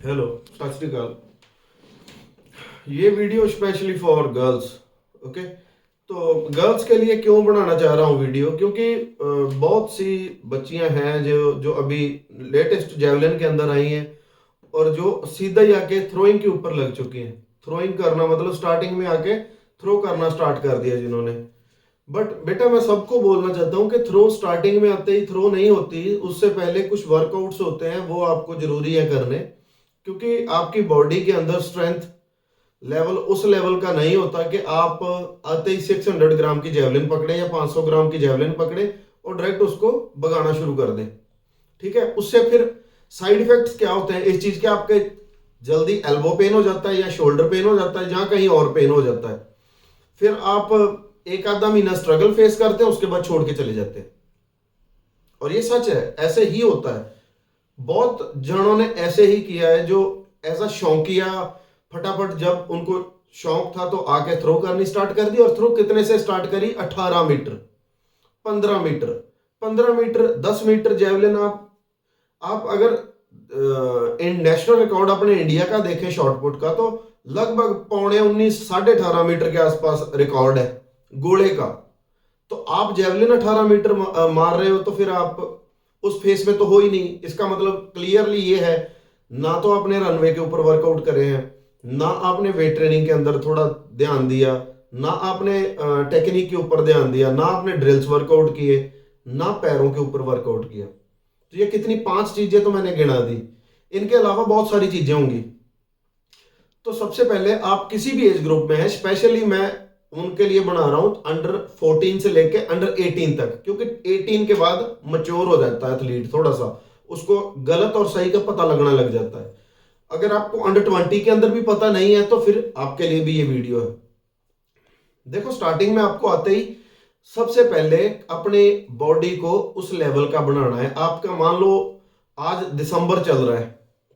Hello, सत श्री अकाल। ये video specially for girls. Okay, तो गर्ल्स के लिए क्यों बनाना चाह रहा हूँ वीडियो, क्योंकि बहुत सी बच्चियां हैं जो जो अभी लेटेस्ट जेवलिन के अंदर आई हैं और जो सीधा ही आके थ्रोइंग के ऊपर लग चुकी हैं। थ्रोइंग करना मतलब स्टार्टिंग में आके थ्रो करना स्टार्ट कर दिया जिन्होंने। बट बेटा, मैं सबको बोलना चाहता हूँ कि थ्रो स्टार्टिंग में आते ही थ्रो नहीं होती, उससे पहले कुछ वर्कआउट्स होते हैं, वो आपको जरूरी है करने। क्योंकि आपकी बॉडी के अंदर स्ट्रेंथ लेवल उस लेवल का नहीं होता कि आप आते ही 600 ग्राम की जेवलिन पकड़े या 500 ग्राम की जेवलिन पकड़े और डायरेक्ट उसको भगाना शुरू कर दें। ठीक है, उससे फिर साइड इफेक्ट्स क्या होते हैं इस चीज के? आपके जल्दी एल्बो पेन हो जाता है या शोल्डर पेन हो जाता है, जहां कहीं और पेन हो जाता है। फिर आप एक आधा महीना स्ट्रगल फेस करते हैं, उसके बाद छोड़ के चले जाते हैं। और ये सच है, ऐसे ही होता है। बहुत जनों ने ऐसे ही किया है जो ऐसा शौकिया फटाफट जब उनको शौक था तो आके थ्रो करनी स्टार्ट कर दी। और थ्रो कितने से स्टार्ट करी? 18 metre, 15 metre, 15 metre, 10 metre javelin. आप अगर इन नेशनल रिकॉर्ड अपने इंडिया का देखें शॉर्टपुट का, तो लगभग 19.5 18.5 मीटर के आसपास रिकॉर्ड है गोले का। तो आप जेवलिन 18 मीटर मार रहे हो, तो फिर आप उस फेस में तो हो ही नहीं। इसका मतलब क्लियरली ये है, ना तो आपने रनवे के ऊपर वर्कआउट करे हैं, ना आपने वेट ट्रेनिंग के अंदर थोड़ा ध्यान दिया, ना आपने टेक्निक के ऊपर ध्यान दिया, ना आपने ड्रिल्स वर्कआउट किए, ना पैरों के ऊपर वर्कआउट किया। तो ये कितनी 5 चीजें तो मैंने गिना दी। इनके अलावा बहुत सारी चीजें होंगी। तो सबसे पहले आप किसी भी एज ग्रुप में है, स्पेशली मैं उनके लिए बना रहा हूं अंडर 14 से लेके अंडर 18 तक, क्योंकि 18 के बाद मच्योर हो जाता है एथलीट, थोड़ा सा उसको गलत और सही का पता लगना लग जाता है। अगर आपको अंडर 20 के अंदर भी पता नहीं है तो फिर आपके लिए भी ये वीडियो है। देखो, स्टार्टिंग में आपको आते ही सबसे पहले अपने बॉडी को उस लेवल का बनाना है। आपका मान लो आज दिसंबर चल रहा है,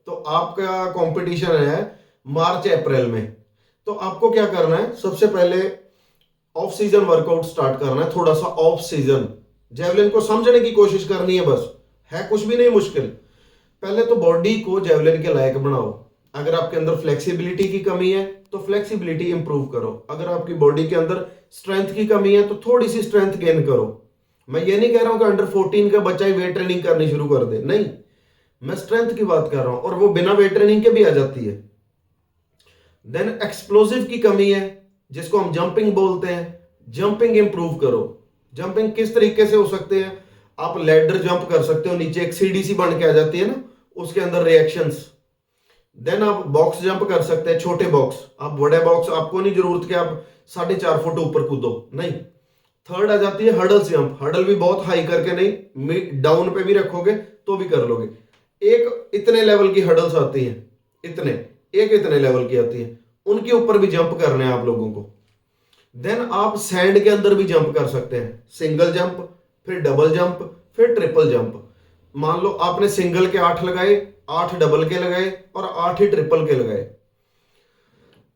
तो आपका कंपटीशन है मार्च अप्रैल में। तो आपको क्या करना है? सबसे पहले ऑफ सीजन वर्कआउट स्टार्ट करना है। थोड़ा सा ऑफ सीजन जेवलिन को समझने की कोशिश करनी है, बस है कुछ भी नहीं मुश्किल। पहले तो बॉडी को जेवलिन के लायक बनाओ। अगर आपके अंदर फ्लेक्सिबिलिटी की कमी है तो फ्लेक्सिबिलिटी इंप्रूव करो। अगर आपकी बॉडी के अंदर स्ट्रेंथ की कमी है तो थोड़ी सी स्ट्रेंथ गेन करो। मैं ये नहीं कह रहा हूं कि अंडर 14 का बच्चा ही वेट ट्रेनिंग करनी शुरू कर दे, नहीं। मैं स्ट्रेंथ की बात कर रहा हूं, और वो बिना वेट ट्रेनिंग के भी आ जाती है। देन एक्सप्लोसिव की कमी है, जिसको हम जंपिंग बोलते हैं। जंपिंग इंप्रूव करो। जंपिंग किस तरीके से हो सकते हैं? आप लैडर जंप कर सकते हो, नीचे एक सीढ़ी सी बन के आ जाती है ना, उसके अंदर रिएक्शंस। देन आप बॉक्स जंप कर सकते हैं, छोटे बॉक्स। आप बड़े बॉक्स आपको नहीं जरूरत कि आप 4.5 फुट ऊपर कूदो, नहीं। थर्ड आ जाती है हडल जंप। हडल भी बहुत हाई करके नहीं, डाउन पे भी रखोगे तो भी कर लोगे। एक इतने लेवल की हडल्स आती हैं, इतने, एक इतने लेवल की आती है, उनके ऊपर भी जंप करने हैं आप लोगों को। देन आप सैंड के अंदर भी जंप कर सकते हैं। सिंगल जंप, फिर डबल जंप, फिर ट्रिपल जंप। मान लो आपने सिंगल के 8 लगाए, 8 डबल के लगाए और 8 ही ट्रिपल के लगाए,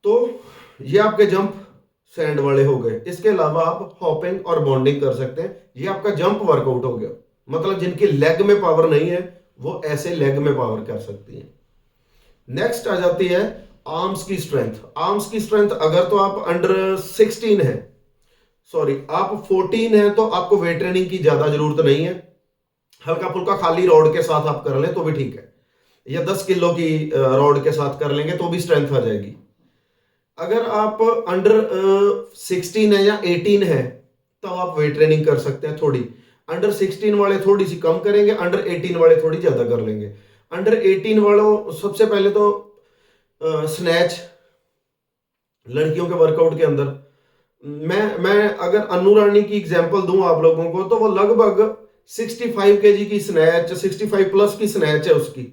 तो ये आपके जंप सैंड वाले हो गए। इसके अलावा आप हॉपिंग और बॉन्डिंग कर सकते हैं। ये आपका जंप वर्कआउट हो गया। मतलब जिनकी लेग में पावर नहीं है वो ऐसे लेग में पावर कर सकती है। नेक्स्ट आ जाती है आर्म्स की स्ट्रेंथ। आर्म्स की स्ट्रेंथ अगर तो आप अंडर 16 है, सॉरी आप 14 है, तो आपको वेट ट्रेनिंग की ज्यादा जरूरत नहीं है। हल्का फुल्का खाली रॉड के साथ आप कर लें तो भी ठीक है, या 10 किलो की रॉड के साथ कर लेंगे तो भी स्ट्रेंथ आ जाएगी। अगर आप अंडर 16 है या 18 है तो आप वेट ट्रेनिंग कर सकते हैं थोड़ी। अंडर 16 वाले थोड़ी सी कम करेंगे, अंडर 18 वाले थोड़ी ज्यादा कर लेंगे। अंडर 18 वालों सबसे पहले तो स्नैच, लड़कियों के वर्कआउट के अंदर मैं अगर अनु रानी की एग्जांपल दूं आप लोगों को, तो वो लगभग 65 केजी की स्नैच, 65 प्लस की स्नैच है उसकी,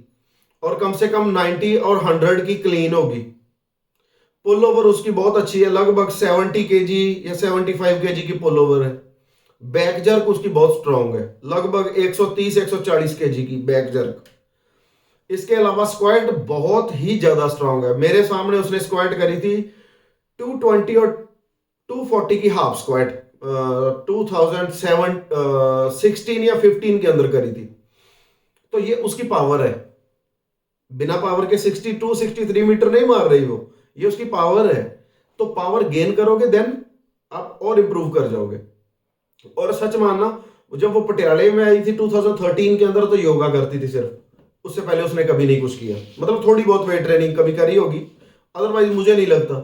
और कम से कम 90 और 100 की क्लीन होगी। पुल ओवर उसकी बहुत अच्छी है, लगभग 70 केजी या 75 केजी की पुल ओवर है। बैक जर्क उसकी बहुत स्ट्रांग है, लगभग 130 140 केजी की बैक जर्क। इसके अलावा स्क्वाट बहुत ही ज्यादा स्ट्रांग है। मेरे सामने उसने स्क्वाट करी थी 220 और 240 की हाफ स्क्वाट, 2007 16 या 15 के अंदर करी थी। तो ये उसकी पावर है। बिना पावर के 62 63 मीटर नहीं मार रही वो, ये उसकी पावर है। तो पावर गेन करोगे देन आप और इंप्रूव कर जाओगे। और सच मानना, जब वो पटियाले में आई थी 2013 के अंदर, तो योगा करती थी सिर्फ, उससे पहले उसने कभी नहीं कुछ किया। मतलब थोड़ी बहुत वेट ट्रेनिंग कभी करी होगी, अदरवाइज मुझे नहीं लगता।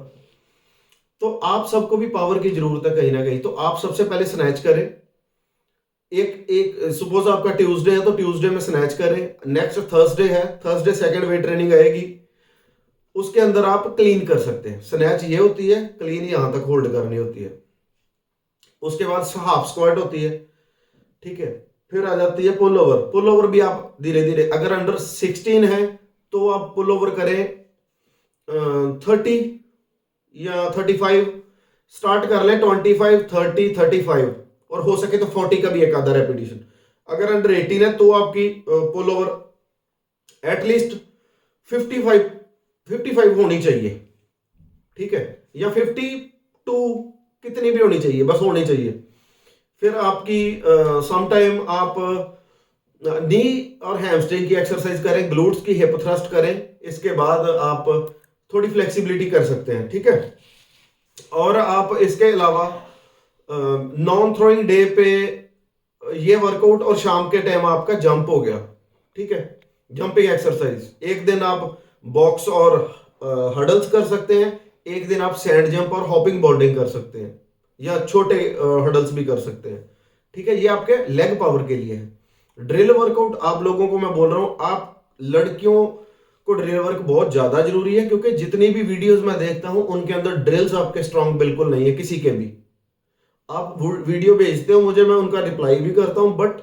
तो आप सबको भी पावर की जरूरत है कहीं ना कहीं। तो आप सबसे पहले स्नैच करें। एक एक सपोज आपका ट्यूसडे है तो ट्यूसडे में स्नैच करें। नेक्स्ट थर्सडे है, थर्सडे सेकंड वेट ट्रेनिंग आएगी, उसके अंदर आप क्लीन कर सकते हैं। स्नैच ये होती है, क्लीन यहां तक होल्ड करनी होती है। उसके बाद हाफ स्क्वाट होती है, ठीक है। फिर आ जाती है पुल ओवर। पुल ओवर भी आप धीरे धीरे, अगर अंडर 16 है तो आप पुल ओवर करें 30 या 35, स्टार्ट कर लें 25 30 35, और हो सके तो 40 का भी एक आधा रेपिटेशन। अगर अंडर 18 है तो आपकी पुल ओवर एटलीस्ट 55 होनी चाहिए, ठीक है, या 52, कितनी भी होनी चाहिए, बस होनी चाहिए। फिर आपकी सम टाइम आप नी और हैमस्ट्रिंग की एक्सरसाइज करें, ग्लूट्स की हिप थ्रस्ट करें। इसके बाद आप थोड़ी फ्लेक्सिबिलिटी कर सकते हैं, ठीक है। और आप इसके अलावा नॉन थ्रोइंग डे पे ये वर्कआउट, और शाम के टाइम आपका जंप हो गया, ठीक है, जंपिंग एक्सरसाइज। एक दिन आप बॉक्स और हडल्स कर सकते हैं, एक दिन आप सैंड जंप और हॉपिंग बोर्डिंग कर सकते हैं, या छोटे हडल्स भी कर सकते हैं, ठीक है। ये आपके लेग पावर के लिए है। ड्रिल वर्कआउट आप लोगों को मैं बोल रहा हूं, आप लड़कियों को ड्रिल वर्क बहुत ज्यादा जरूरी है, क्योंकि जितनी भी वीडियोस मैं देखता हूं उनके अंदर ड्रिल्स आपके स्ट्रांग बिल्कुल नहीं है, किसी के भी। आप वीडियो भेजते हो मुझे, मैं उनका रिप्लाई भी करता हूं, बट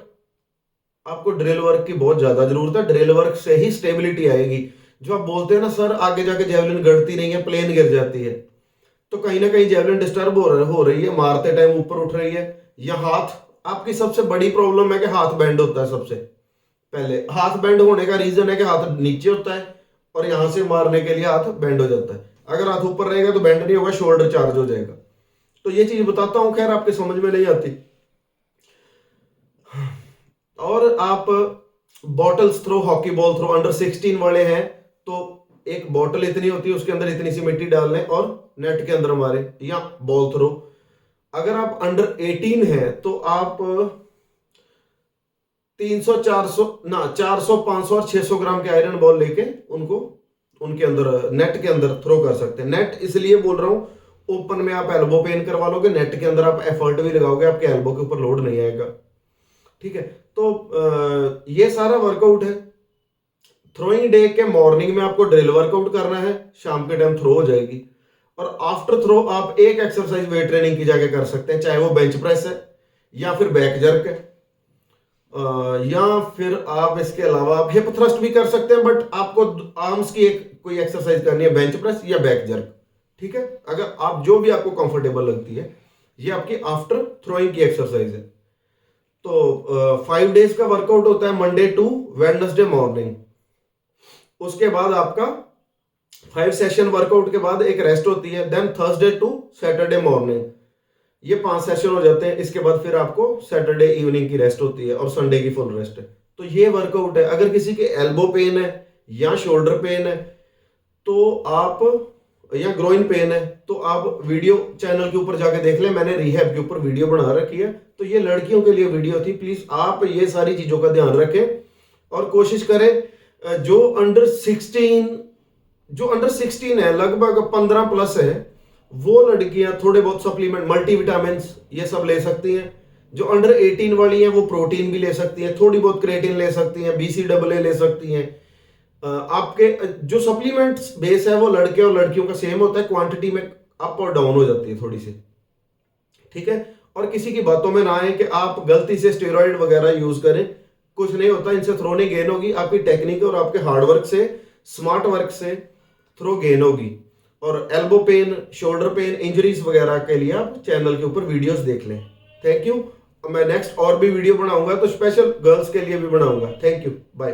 आपको ड्रिल वर्क की बहुत ज्यादा जरूरत है। ड्रिल वर्क से ही स्टेबिलिटी आएगी। जो आप बोलते हैं ना सर आगे जाके जेवलिन गड़ती नहीं है, प्लेन गिर जाती है, तो कहीं ना कहीं जेवलिन डिस्टर्ब हो रही है, मारते टाइम ऊपर उठ रही है, या हाथ, आपकी सबसे बड़ी प्रॉब्लम है कि हाथ बेंड होता है। सबसे पहले हाथ बेंड होने का रीजन है कि हाथ नीचे होता है, और यहां से मारने के लिए हाथ बेंड हो जाता है। अगर हाथ ऊपर रहेगा तो बेंड नहीं होगा, शोल्डर चार्ज हो जाएगा। तो ये चीज बताता हूं, खैर आपके समझ में नहीं आती। और आप bottles throw, hockey ball throw, under 16 वाले हैं तो एक बॉटल इतनी होती है, उसके अंदर इतनी सी मिट्टी डाल लें और नेट के अंदर मारे, या बॉल थ्रो। अगर आप अंडर 18 है तो आप 300 400 ना 400 500 और 600 ग्राम के आयरन बॉल लेके उनको उनके अंदर नेट के अंदर थ्रो कर सकते हैं। नेट इसलिए बोल रहा हूं, ओपन में आप एल्बो पेन करवा लोगे, नेट के अंदर आप एफर्ट भी लगाओगे, आपके एल्बो के ऊपर लोड नहीं आएगा, ठीक है। तो ये सारा वर्कआउट है। थ्रोइंग डे के मॉर्निंग में आपको ड्रिल वर्कआउट करना है, शाम के टाइम थ्रो हो जाएगी। और आफ्टर थ्रो आप एक एक्सरसाइज वेट ट्रेनिंग की जाके कर सकते हैं, चाहे वो बेंच प्रेस है या फिर बैक जर्क है, या फिर आप इसके अलावा आप हिप थ्रस्ट भी कर सकते हैं, बट आपको आर्म्स की एक कोई एक्सरसाइज करनी है, बेंच प्रेस या बैक जर्क, ठीक है। अगर आप जो भी आपको कंफर्टेबल लगती है, ये आपकी आफ्टर थ्रोइंग की एक्सरसाइज है। तो 5 डेज का वर्कआउट होता है, मंडे टू वेडनेसडे मॉर्निंग। उसके बाद आपका 5 सेशन वर्कआउट के बाद एक रेस्ट होती है, then Thursday to Saturday morning, ये 5 सेशन हो जाते हैं। इसके बाद फिर आपको सैटरडे इवनिंग की रेस्ट होती है और संडे की फुल रेस्ट है। तो ये वर्कआउट है। अगर किसी के एल्बो पेन है या शोल्डर पेन है तो आप, या ग्रोइन पेन है, तो आप वीडियो चैनल के ऊपर जाके देख लें, मैंने रिहैब के ऊपर वीडियो बना रखी है। तो ये लड़कियों के लिए वीडियो थी। प्लीज आप ये सारी चीजों का ध्यान रखें और कोशिश करें जो अंडर 16 है, लगभग 15 प्लस है, वो लड़कियां थोड़े बहुत सप्लीमेंट, मल्टीविटामिन ये सब ले सकती हैं। जो अंडर 18 वाली हैं वो प्रोटीन भी ले सकती हैं, थोड़ी बहुत क्रेटिन ले सकती हैं, BCAA ले सकती हैं। आपके जो सप्लीमेंट्स बेस है वो लड़के और लड़कियों का सेम होता है, क्वांटिटी में अप और डाउन हो जाती है थोड़ी सी, ठीक है। और किसी की बातों में ना आए कि आप गलती से स्टेरॉइड वगैरह यूज करें, कुछ नहीं होता, इनसे थ्रो नहीं गेन होगी, आपकी टेक्निक और आपके हार्डवर्क से, स्मार्ट वर्क से थ्रो गेन होगी। और elbow pain, shoulder pain, injuries वगैरह के लिए आप चैनल के ऊपर वीडियोस देख लें। Thank you. मैं नेक्स्ट और भी वीडियो बनाऊंगा तो स्पेशल गर्ल्स के लिए भी बनाऊंगा। Thank you, bye.